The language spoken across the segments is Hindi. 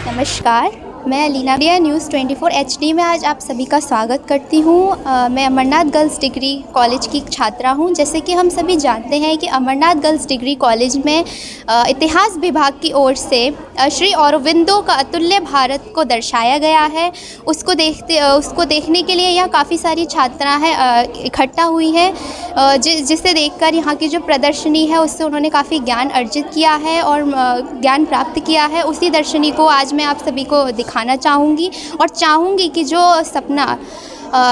नमस्कार, मैं अलीना इंडिया न्यूज़ 24 HD में आज आप सभी का स्वागत करती हूँ। मैं अमरनाथ गर्ल्स डिग्री कॉलेज की छात्रा हूँ। जैसे कि हम सभी जानते हैं कि अमरनाथ गर्ल्स डिग्री कॉलेज में इतिहास विभाग की ओर से श्री औरबिंदो का अतुल्य भारत को दर्शाया गया है। उसको देखने के लिए यहाँ काफ़ी सारी छात्राएँ इकट्ठा हुई हैं, जिसे देखकर यहाँ की जो प्रदर्शनी है उससे उन्होंने काफ़ी ज्ञान अर्जित किया है और ज्ञान प्राप्त किया है। उसी दर्शनी को आज मैं आप सभी को दिखाना चाहूँगी और चाहूँगी कि जो सपना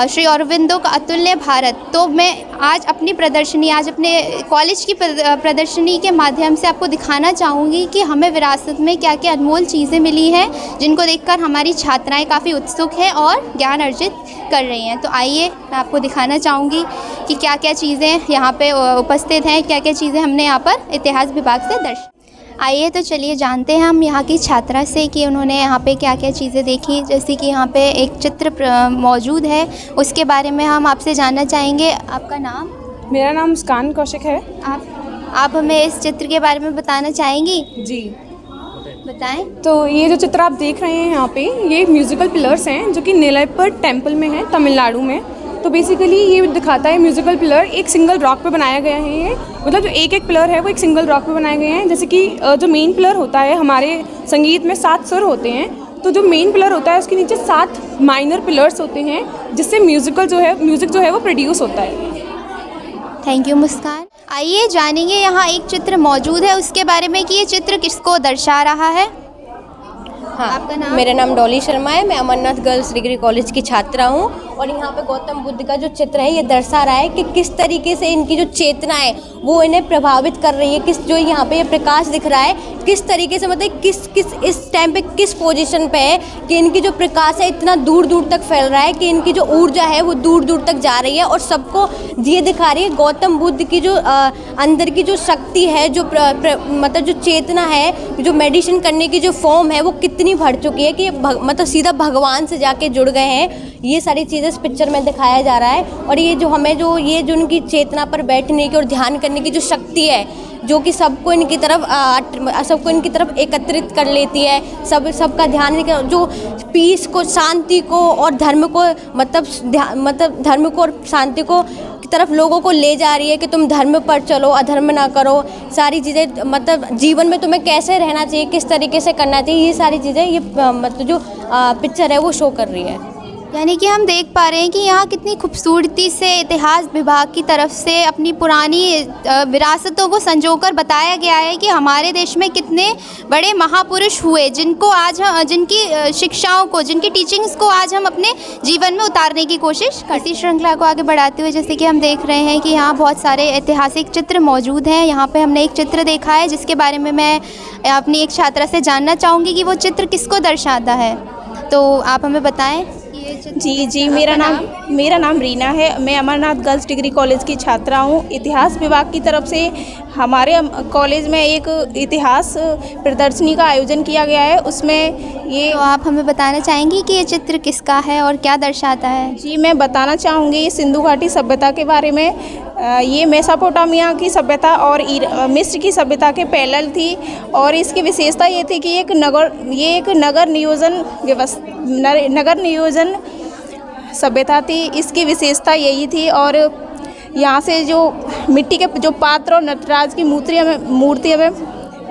श्री औरबिंदो का अतुल्य भारत, तो मैं आज अपनी प्रदर्शनी, आज अपने कॉलेज की प्रदर्शनी के माध्यम से आपको दिखाना चाहूँगी कि हमें विरासत में क्या क्या अनमोल चीज़ें मिली हैं, जिनको देखकर हमारी छात्राएं काफ़ी उत्सुक हैं और ज्ञान अर्जित कर रही हैं। तो आइए मैं आपको दिखाना चाहूँगी कि क्या क्या चीज़ें यहाँ पे उपस्थित हैं, क्या क्या चीज़ें हमने यहाँ पर इतिहास विभाग से आइए तो चलिए जानते हैं हम यहाँ की छात्रा से कि उन्होंने यहाँ पे क्या क्या चीज़ें देखी। जैसे कि यहाँ पे एक चित्र मौजूद है, उसके बारे में हम आपसे जानना चाहेंगे। आपका नाम? मेरा नाम मुस्कान कौशिक है। आप हमें इस चित्र के बारे में बताना चाहेंगी? जी बताएं। तो ये जो चित्र आप देख रहे हैं यहाँ पे, ये म्यूज़िकल पिलर्स हैं जो कि नेल्लायप्पर टेम्पल में है, तमिलनाडु में। तो बेसिकली ये दिखाता है म्यूज़िकल पिलर एक सिंगल रॉक पे बनाया गया है। ये मतलब जो एक पिलर है वो एक सिंगल रॉक पे बनाए गए हैं। जैसे कि जो मेन पिलर होता है, हमारे संगीत में 7 सुर होते हैं, तो जो मेन पिलर होता है उसके नीचे 7 माइनर पिलर्स होते हैं, जिससे म्यूज़िक जो है वो प्रोड्यूस होता है। थैंक यू मुस्कान। आइए जानेंगे, यहाँ एक चित्र मौजूद है उसके बारे में कि ये चित्र किसको दर्शा रहा है। हाँ, आपका नाम? मेरा नाम डॉली शर्मा है। मैं अमरनाथ गर्ल्स डिग्री कॉलेज की छात्रा हूँ और यहाँ पे गौतम बुद्ध का जो चित्र है ये दर्शा रहा है कि किस तरीके से इनकी जो चेतना है वो इन्हें प्रभावित कर रही है। किस जो यहाँ पे ये प्रकाश दिख रहा है, किस तरीके से, मतलब किस इस टाइम पे किस पोजीशन पे है कि इनकी जो प्रकाश है इतना दूर दूर तक फैल रहा है कि इनकी जो ऊर्जा है वो दूर दूर तक जा रही है और सबको ये दिखा रही है गौतम बुद्ध की जो अंदर की जो शक्ति है, जो मतलब जो चेतना है, जो मेडिटेशन करने की जो फॉर्म है वो कितनी बढ़ चुकी है कि मतलब सीधा भगवान से जाके जुड़ गए हैं। ये सारी चीज़ें इस पिक्चर में दिखाया जा रहा है। और ये जो हमें जो उनकी चेतना पर बैठने की और ध्यान करने की जो शक्ति है, जो कि सबको इनकी तरफ एकत्रित कर लेती है, सबका ध्यान, जो पीस को, शांति को और धर्म को, मतलब धर्म को और शांति को की तरफ लोगों को ले जा रही है कि तुम धर्म पर चलो, अधर्म ना करो। सारी चीज़ें, मतलब जीवन में तुम्हें कैसे रहना चाहिए, किस तरीके से करना चाहिए, ये सारी चीज़ें ये मतलब जो पिक्चर है वो शो कर रही है। यानी कि हम देख पा रहे हैं कि यहाँ कितनी खूबसूरती से इतिहास विभाग की तरफ से अपनी पुरानी विरासतों को संजोकर बताया गया है कि हमारे देश में कितने बड़े महापुरुष हुए, जिनको आज जिनकी शिक्षाओं को, जिनकी टीचिंग्स को आज हम अपने जीवन में उतारने की कोशिश करती। श्रृंखला को आगे बढ़ाते हुए जैसे कि हम देख रहे हैं कि यहाँ बहुत सारे ऐतिहासिक चित्र मौजूद हैं। यहाँ पर हमने एक चित्र देखा है जिसके बारे में मैं अपनी एक छात्रा से जानना चाहूँगी कि वो चित्र किसको दर्शाता है, तो आप हमें बताएँ। जी, मेरा नाम रीना है। मैं अमरनाथ गर्ल्स डिग्री कॉलेज की छात्रा हूँ। इतिहास विभाग की तरफ से हमारे कॉलेज में एक इतिहास प्रदर्शनी का आयोजन किया गया है। उसमें ये, तो आप हमें बताना चाहेंगी कि ये चित्र किसका है और क्या दर्शाता है। जी, मैं बताना चाहूँगी सिंधु घाटी सभ्यता के बारे में। ये मेसोपोटामिया की सभ्यता और मिस्र की सभ्यता के पैरेलल थी और इसकी विशेषता ये थी कि ये एक नगर नियोजन सभ्यता थी। इसकी विशेषता यही थी। और यहाँ से जो मिट्टी के जो पात्र और नटराज की मूर्ति हमें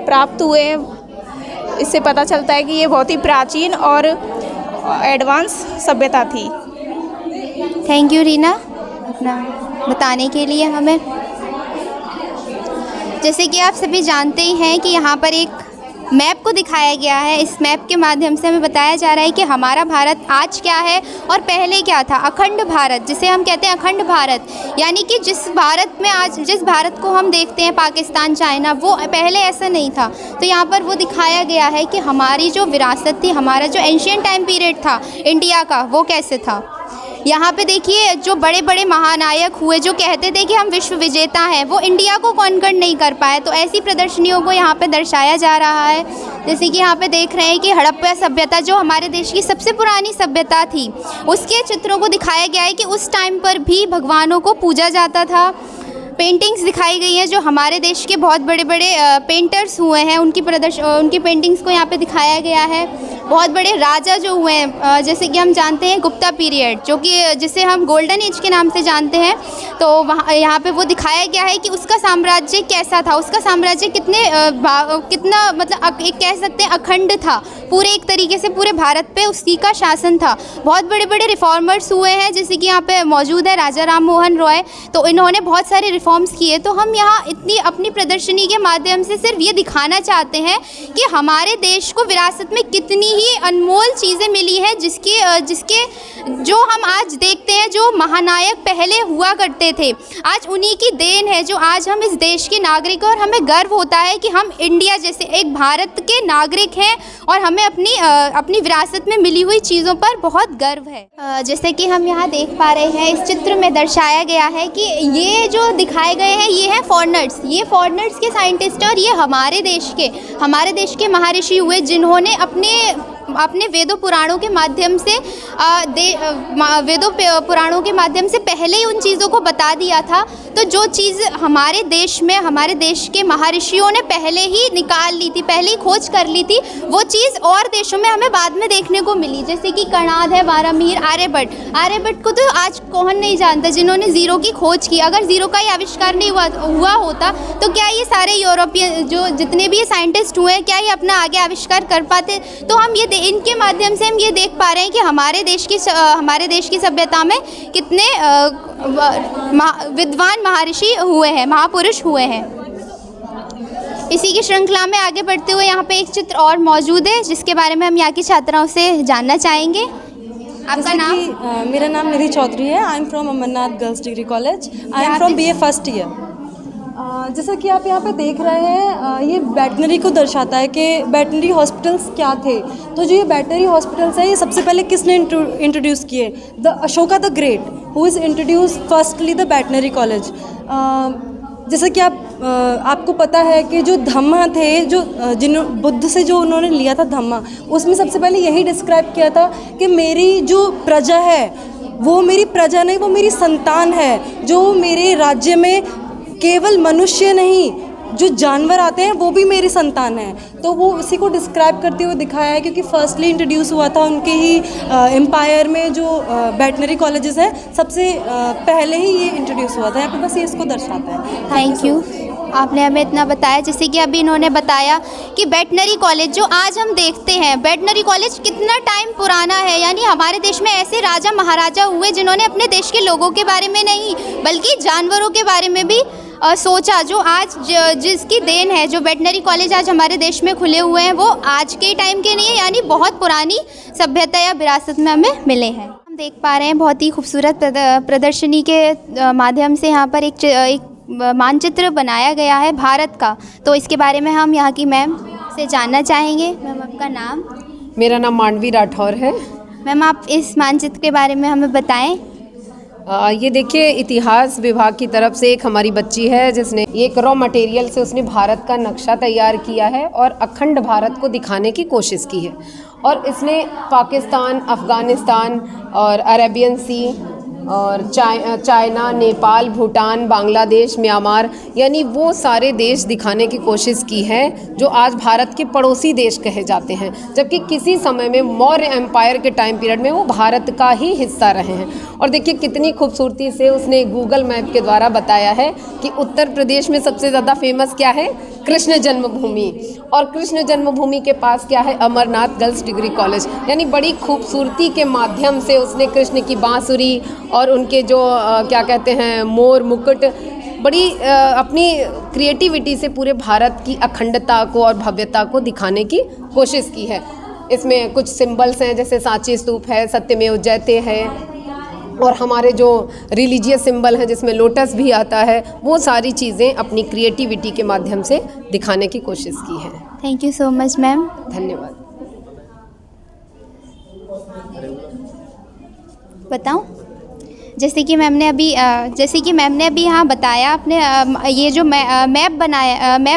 प्राप्त हुए हैं, इससे पता चलता है कि ये बहुत ही प्राचीन और एडवांस सभ्यता थी। थैंक यू रीना, अपना बताने के लिए हमें। जैसे कि आप सभी जानते ही हैं कि यहाँ पर एक मैप को दिखाया गया है। इस मैप के माध्यम से हमें बताया जा रहा है कि हमारा भारत आज क्या है और पहले क्या था। अखंड भारत, जिसे हम कहते हैं अखंड भारत, यानी कि जिस भारत को हम देखते हैं, पाकिस्तान, चाइना, वो पहले ऐसा नहीं था। तो यहाँ पर वो दिखाया गया है कि हमारी जो विरासत थी, हमारा जो एंशिएंट टाइम पीरियड था इंडिया का, वो कैसे था। यहाँ पे देखिए जो बड़े बड़े महानायक हुए, जो कहते थे कि हम विश्व विजेता हैं, वो इंडिया को कॉन्कर नहीं कर पाए। तो ऐसी प्रदर्शनियों को यहाँ पे दर्शाया जा रहा है। जैसे कि यहाँ पे देख रहे हैं कि हड़प्पा सभ्यता, जो हमारे देश की सबसे पुरानी सभ्यता थी, उसके चित्रों को दिखाया गया है कि उस टाइम पर भी भगवानों को पूजा जाता था। पेंटिंग्स दिखाई गई हैं जो हमारे देश के बहुत बड़े बड़े पेंटर्स हुए हैं, उनकी पेंटिंग्स को यहाँ पे दिखाया गया है। बहुत बड़े राजा जो हुए हैं, जैसे कि हम जानते हैं गुप्ता पीरियड, जो कि जिसे हम गोल्डन एज के नाम से जानते हैं, तो वहाँ यहाँ पे वो दिखाया गया है कि उसका साम्राज्य कैसा था, उसका साम्राज्य कितना मतलब एक कह सकते हैं अखंड था, पूरे एक तरीके से पूरे भारत पे उसी का शासन था। बहुत बड़े बड़े रिफॉर्मर्स हुए हैं, जैसे कि यहाँ पे मौजूद है राजा राम मोहन रॉय, तो इन्होंने बहुत सारे रिफॉर्म्स किए। तो हम यहाँ इतनी अपनी प्रदर्शनी के माध्यम से सिर्फ ये दिखाना चाहते हैं कि हमारे देश को विरासत में कितनी ही अनमोल चीज़ें मिली हैं, जिसके जो हम आज देखते हैं, जो महानायक पहले हुआ करते थे, आज उन्हीं की देन है जो आज हम इस देश के नागरिक हैं। और हमें गर्व होता है कि हम इंडिया जैसे एक भारत के नागरिक हैं और हमें अपनी विरासत में मिली हुई चीज़ों पर बहुत गर्व है। जैसे कि हम यहाँ देख पा रहे हैं, इस चित्र में दर्शाया गया है कि ये जो दिखाए गए हैं ये हैं फॉरेनर्स, ये फॉरेनर्स के साइंटिस्ट हैं, और ये हमारे देश के महर्षि हुए, जिन्होंने अपने वेदों पुराणों के माध्यम से पुराणों के माध्यम से पहले ही उन चीज़ों को बता दिया था। तो जो चीज़ हमारे देश के महर्षियों ने पहले ही निकाल ली थी, पहले ही खोज कर ली थी, वो चीज़ और देशों में हमें बाद में देखने को मिली। जैसे कि कणाद है, बारामीर, आर्यभट्ट को तो आज कौन नहीं जानता, जिन्होंने ज़ीरो की खोज की। अगर ज़ीरो का ही आविष्कार नहीं हुआ होता तो क्या ये सारे यूरोपियन जो जितने भी साइंटिस्ट हुए हैं, क्या ये अपना आगे आविष्कार कर पाते? तो हम इनके माध्यम से हम ये देख पा रहे हैं कि हमारे देश की सभ्यता में कितने विद्वान महर्षि हुए हैं, महापुरुष हुए हैं। इसी की श्रृंखला में आगे बढ़ते हुए यहाँ पे एक चित्र और मौजूद है, जिसके बारे में हम यहाँ की छात्राओं से जानना चाहेंगे। आपका नाम? मेरा नाम निधि चौधरी है। I am from Amarnath girls degree college. I am from BA first year. जैसा कि आप यहाँ पे देख रहे हैं, ये वेटनरी को दर्शाता है कि वेटनरी हॉस्पिटल्स क्या थे। तो जो ये वेटनरी हॉस्पिटल्स हैं, ये सबसे पहले किसने इंट्रोड्यूस किए? The Ashoka the great, who is introduce firstly the veterinary college. जैसा कि आपको पता है कि जो धम्मा थे, बुद्ध से जो उन्होंने लिया था धम्मा, उसमें सबसे पहले यही डिस्क्राइब किया था कि मेरी जो प्रजा है वो मेरी प्रजा नहीं, वो मेरी संतान है, जो मेरे राज्य में केवल मनुष्य नहीं, जो जानवर आते हैं वो भी मेरी संतान है। तो वो उसी को डिस्क्राइब करते हुए दिखाया है, क्योंकि फर्स्टली इंट्रोड्यूस हुआ था उनके ही एम्पायर में जो वेटनरी कॉलेजेस हैं, सबसे पहले ही ये इंट्रोड्यूस हुआ था। यहाँ पे बस ये इसको दर्शाता है। थैंक यू, आपने हमें इतना बताया। जैसे कि अभी इन्होंने बताया कि वेटनरी कॉलेज जो आज हम देखते हैं, वेटनरी कॉलेज कितना टाइम पुराना है। यानी हमारे देश में ऐसे राजा महाराजा हुए जिन्होंने अपने देश के लोगों के बारे में नहीं बल्कि जानवरों के बारे में भी सोचा, जो आज जिसकी देन है। जो वेटनरी कॉलेज आज हमारे देश में खुले हुए हैं वो आज के टाइम के नहीं है, यानी बहुत पुरानी सभ्यता या विरासत में हमें मिले हैं। हम देख पा रहे हैं बहुत ही खूबसूरत प्रदर्शनी के माध्यम से यहाँ पर एक मानचित्र बनाया गया है भारत का। तो इसके बारे में हम यहाँ की मैम से जानना चाहेंगे। मैम, आपका नाम? मेरा नाम मांडवी राठौर है। मैम, आप इस मानचित्र के बारे में हमें बताएं। ये देखिए, इतिहास विभाग की तरफ से एक हमारी बच्ची है जिसने एक रॉ मटेरियल से उसने भारत का नक्शा तैयार किया है और अखंड भारत को दिखाने की कोशिश की है। और इसने पाकिस्तान, अफ़गानिस्तान और अरेबियन सी और चाइना, नेपाल, भूटान, बांग्लादेश, म्यांमार, यानी वो सारे देश दिखाने की कोशिश की है जो आज भारत के पड़ोसी देश कहे जाते हैं, जबकि किसी समय में मौर्य एम्पायर के टाइम पीरियड में वो भारत का ही हिस्सा रहे हैं। और देखिए कितनी खूबसूरती से उसने गूगल मैप के द्वारा बताया है कि उत्तर प्रदेश में सबसे ज़्यादा फेमस क्या है? कृष्ण जन्मभूमि। और कृष्ण जन्मभूमि के पास क्या है? Amarnath girls degree college. यानी बड़ी खूबसूरती के माध्यम से उसने कृष्ण की बांसुरी और उनके जो क्या कहते हैं मोर मुकुट, बड़ी अपनी क्रिएटिविटी से पूरे भारत की अखंडता को और भव्यता को दिखाने की कोशिश की है। इसमें कुछ सिंबल्स हैं, जैसे सांची स्तूप है, सत्यमेव जयते है, और हमारे जो रिलीजियस सिंबल हैं जिसमें लोटस भी आता है, वो सारी चीज़ें अपनी क्रिएटिविटी के माध्यम से दिखाने की कोशिश की है। Thank you so much ma'am. धन्यवाद। बताऊं? जैसे कि मैम ने अभी यहाँ बताया अपने ये जो मैप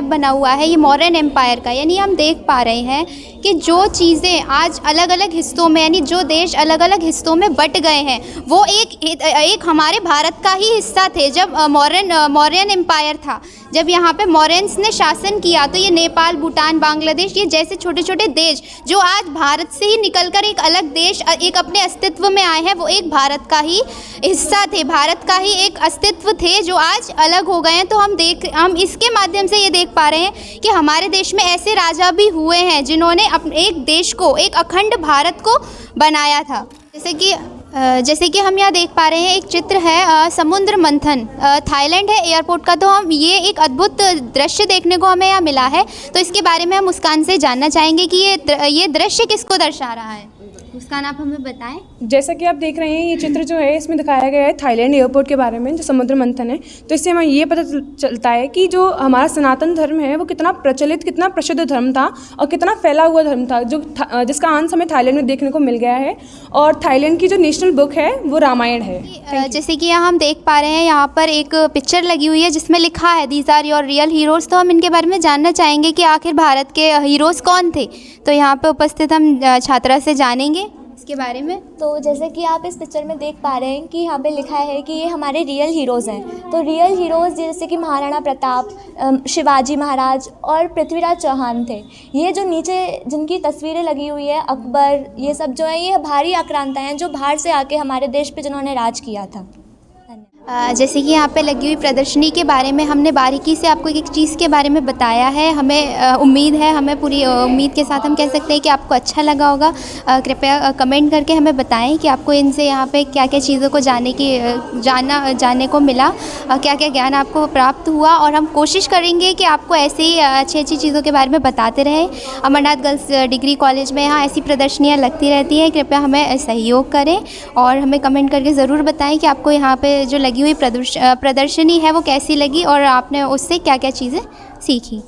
बना हुआ है ये मौर्यन एम्पायर का, यानी हम देख पा रहे हैं कि जो चीज़ें आज अलग अलग हिस्सों में, यानी जो देश अलग अलग हिस्सों में बट गए हैं वो एक हमारे भारत का ही हिस्सा थे। जब मौर्यन एम्पायर था, जब यहाँ पे मौर्यंस ने शासन किया, तो ये नेपाल, भूटान, बांग्लादेश, ये जैसे छोटे छोटे देश जो आज भारत से ही निकलकर एक अलग देश, एक अपने अस्तित्व में आए हैं, वो एक भारत का ही हिस्सा थे, भारत का ही एक अस्तित्व थे जो आज अलग हो गए हैं। तो हम इसके माध्यम से ये देख पा रहे हैं कि हमारे देश में ऐसे राजा भी हुए हैं जिन्होंने अपने एक देश को, एक अखंड भारत को बनाया था। जैसे कि हम यहाँ देख पा रहे हैं, एक चित्र है समुद्र मंथन, थाईलैंड है एयरपोर्ट का। तो हम ये एक अद्भुत दृश्य देखने को हमें यहाँ मिला है। तो इसके बारे में हम मुस्कान से जानना चाहेंगे कि ये दृश्य किसको दर्शा रहा है। मुस्कान, आप हमें बताएं। जैसा कि आप देख रहे हैं, ये चित्र जो है इसमें दिखाया गया है थाईलैंड एयरपोर्ट के बारे में, जो समुद्र मंथन है। तो इससे हमें ये पता चलता है कि जो हमारा सनातन धर्म है वो कितना प्रचलित, कितना प्रसिद्ध धर्म था और कितना फैला हुआ धर्म था, जिसका अंश हमें थाईलैंड में देखने को मिल गया है। और थाईलैंड की जो नेशनल बुक है वो रामायण है। जैसे कि यहाँ हम देख पा रहे हैं, यहाँ पर एक पिक्चर लगी हुई है जिसमें लिखा है these are your real heroes. तो हम इनके बारे में जानना चाहेंगे कि आखिर भारत के हीरोज़ कौन थे। तो यहाँ पर उपस्थित हम छात्रा से जानेंगे इसके बारे में। तो जैसे कि आप इस पिक्चर में देख पा रहे हैं कि यहाँ पे लिखा है कि ये हमारे रियल हीरोज़ हैं। तो रियल हीरोज़ जैसे कि महाराणा प्रताप, शिवाजी महाराज और पृथ्वीराज चौहान थे। ये जो नीचे जिनकी तस्वीरें लगी हुई है, अकबर, ये सब जो है ये भारी आक्रांता हैं जो बाहर से आके हमारे देश पे जिन्होंने राज किया था। जैसे कि यहाँ पे लगी हुई प्रदर्शनी के बारे में हमने बारीकी से आपको एक चीज़ के बारे में बताया है। हमें उम्मीद है, हमें पूरी उम्मीद के साथ हम कह सकते हैं कि आपको अच्छा लगा होगा। कृपया कमेंट करके हमें बताएं कि आपको इनसे यहाँ पे क्या क्या चीज़ों को जानने को मिला, क्या क्या ज्ञान आपको प्राप्त हुआ। और हम कोशिश करेंगे कि आपको ऐसे ही अच्छी अच्छी चीज़ों के बारे में बताते रहें। अमरनाथ गर्ल्स डिग्री कॉलेज में यहाँ ऐसी प्रदर्शनियाँ लगती रहती हैं। कृपया हमें सहयोग करें और हमें कमेंट करके ज़रूर बताएं कि आपको यहाँ पे जो लगी हुई प्रदर्शनी है वो कैसी लगी और आपने उससे क्या क्या चीज़ें सीखी।